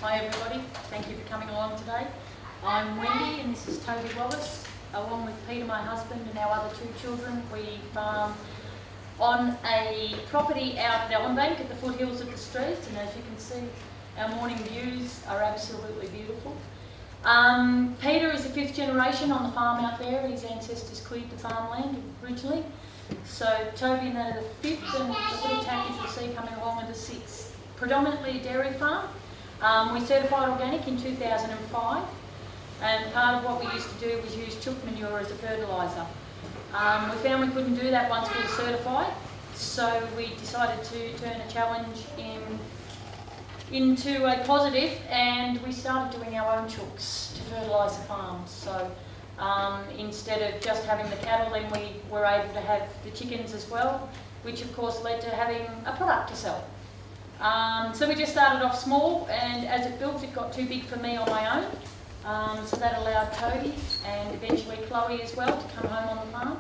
Hi everybody, thank you for coming along today. I'm Wendy and this is Toby Wallace. Along with Peter, my husband, and our other two children, we farm on a property out at Elderslie at the foothills of the street, and as you can see, our morning views are absolutely beautiful. Peter is the 5th generation on the farm out there. His ancestors cleared the farmland originally. So Toby and that are the 5th, and the little tackers you'll see coming along are the 6th. Predominantly a dairy farm. We certified organic in 2005, and part of what we used to do was use chook manure as a fertiliser. We found we couldn't do that once we were certified, so we decided to turn a challenge into a positive, and we started doing our own chooks to fertilise the farms. So instead of just having the cattle, then we were able to have the chickens as well, which of course led to having a product to sell. So we just started off small, and as it built it got too big for me on my own. So that allowed Toby and eventually Chloe as well to come home on the farm.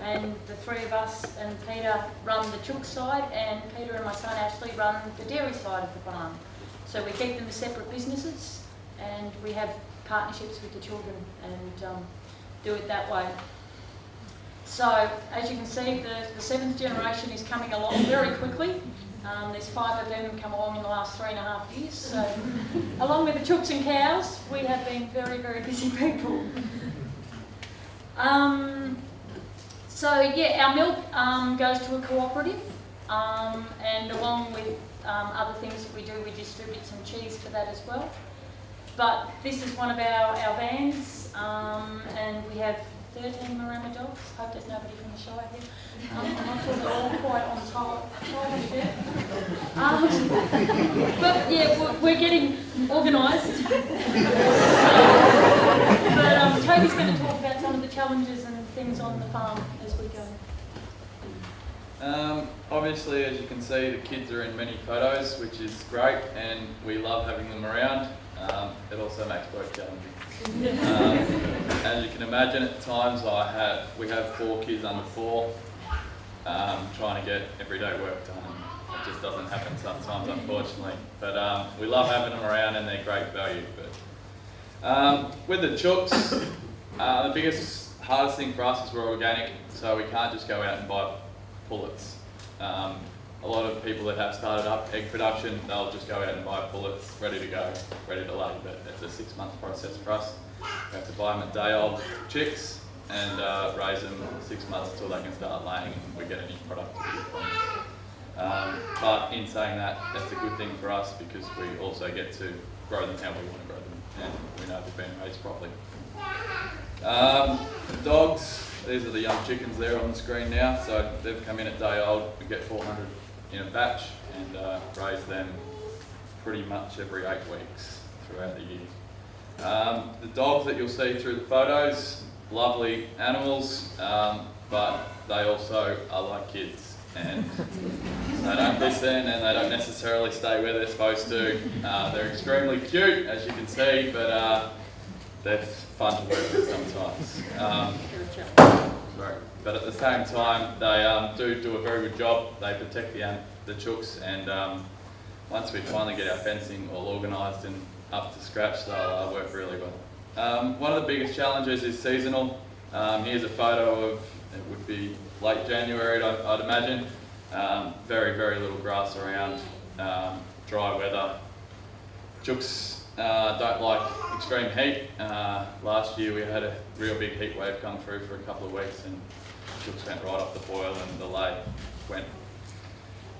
And the three of us and Peter run the chook side, and Peter and my son Ashley run the dairy side of the farm. So we keep them as separate businesses, and we have partnerships with the children and do it that way. So as you can see, the 7th generation is coming along very quickly. There's 5 of them come along in the last 3.5 years. So along with the chooks and cows, we have been very, very busy people. So yeah, our milk goes to a cooperative, and along with other things that we do, we distribute some cheese for that as well. But this is one of our vans, and we have 13 Marama dogs. Hope there's nobody from the Shire here. I'm not sure they're all quite on top there. But yeah, we're getting organised. But Toby's going to talk about some of the challenges and things on the farm as we go. Obviously, as you can see, the kids are in many photos, which is great, and we love having them around. It also makes work challenging. As you can imagine, at times we have 4 kids under 4 trying to get everyday work done, and it just doesn't happen sometimes, unfortunately. But we love having them around, and they're great value. But with the chooks, the biggest, hardest thing for us is we're organic, so we can't just go out and buy pullets. A lot of people that have started up egg production, they'll just go out and buy pullets ready to go, ready to lay, but it's a 6-month process for us. We have to buy them a day-old chicks and raise them 6 months until they can start laying, and we get any productivity from them. But in saying that, that's a good thing for us because we also get to grow them how we want to grow them, and we know they've been raised properly. Dogs, these are the young chickens there on the screen now, so they've come in at day old. We get 400 in a batch and raise them pretty much every 8 weeks throughout the year. The dogs that you'll see through the photos, lovely animals, but they also are like kids, and they don't listen and they don't necessarily stay where they're supposed to. They're extremely cute, as you can see, but they're fun to work with sometimes. But at the same time, they do a very good job. They protect the chooks, and once we finally get our fencing all organised and up to scratch, they'll work really well. One of the biggest challenges is seasonal. Here's a photo of, it would be late January, I'd imagine. Very, very little grass around, dry weather. Chooks don't like extreme heat. Last year we had a real big heat wave come through for a couple of weeks, and chooks went right off the boil, and the lay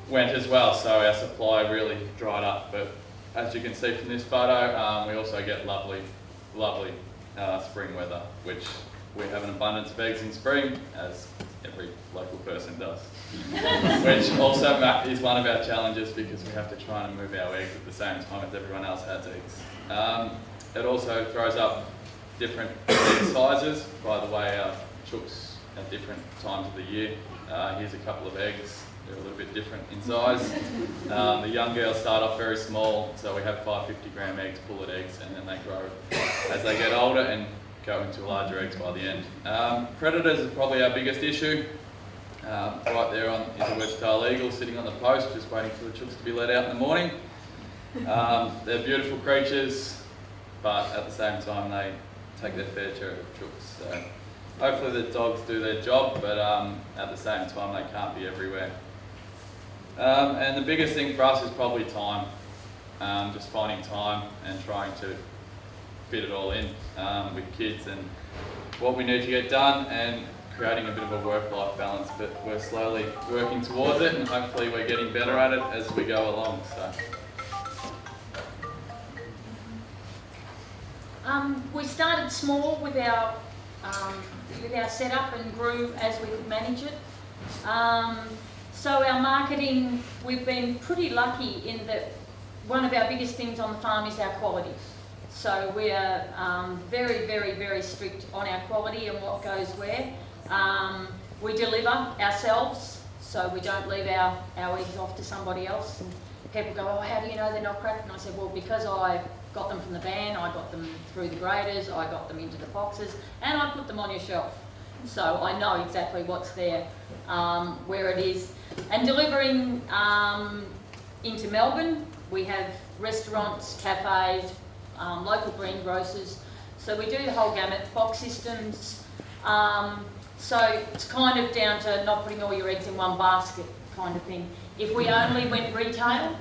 went as well, so our supply really dried up. But as you can see from this photo, we also get lovely spring weather, which we have an abundance of eggs in spring, as every local person does. Which also is one of our challenges because we have to try and move our eggs at the same time as everyone else has eggs. It also throws up different egg sizes. By the way, our chooks at different times of the year. Here's a couple of eggs. They're a little bit different in size. The young girls start off very small, so we have 550-gram eggs, pullet eggs, and then they grow as they get older and go into larger eggs by the end. Predators is probably our biggest issue. Right there is a wedge-tailed eagle sitting on the post, just waiting for the chooks to be let out in the morning. They're beautiful creatures, but at the same time they take their fair share of chooks. So hopefully the dogs do their job, but at the same time they can't be everywhere. And the biggest thing for us is probably time. Just finding time and trying to fit it all in with kids and what we need to get done, and creating a bit of a work-life balance, but we're slowly working towards it, and hopefully we're getting better at it as we go along. So. We started small with our setup and grew as we could manage it. So our marketing, we've been pretty lucky in that one of our biggest things on the farm is our quality. So we are very, very, very strict on our quality and what goes where. We deliver ourselves, so we don't leave our eggs off to somebody else. And people go, oh, how do you know they're not cracked? And I said, well, because I got them from the van, I got them through the graders, I got them into the boxes, and I put them on your shelf. So I know exactly what's there, where it is. And delivering into Melbourne, we have restaurants, cafes, local greengrocers. So we do the whole gamut, box systems. So it's kind of down to not putting all your eggs in one basket kind of thing. If we only went retail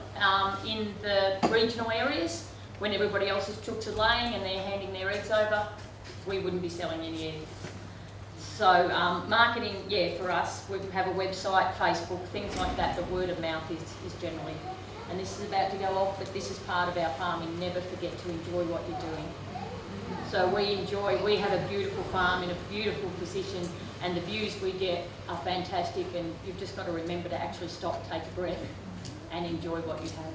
in the regional areas, when everybody else's chooks are laying and they're handing their eggs over, we wouldn't be selling any eggs. So marketing, yeah, for us, we have a website, Facebook, things like that, but word of mouth is generally. And this is about to go off, but this is part of our farming. Never forget to enjoy what you're doing. So we have a beautiful farm in a beautiful position, and the views we get are fantastic, and you've just got to remember to actually stop, take a breath, and enjoy what you have.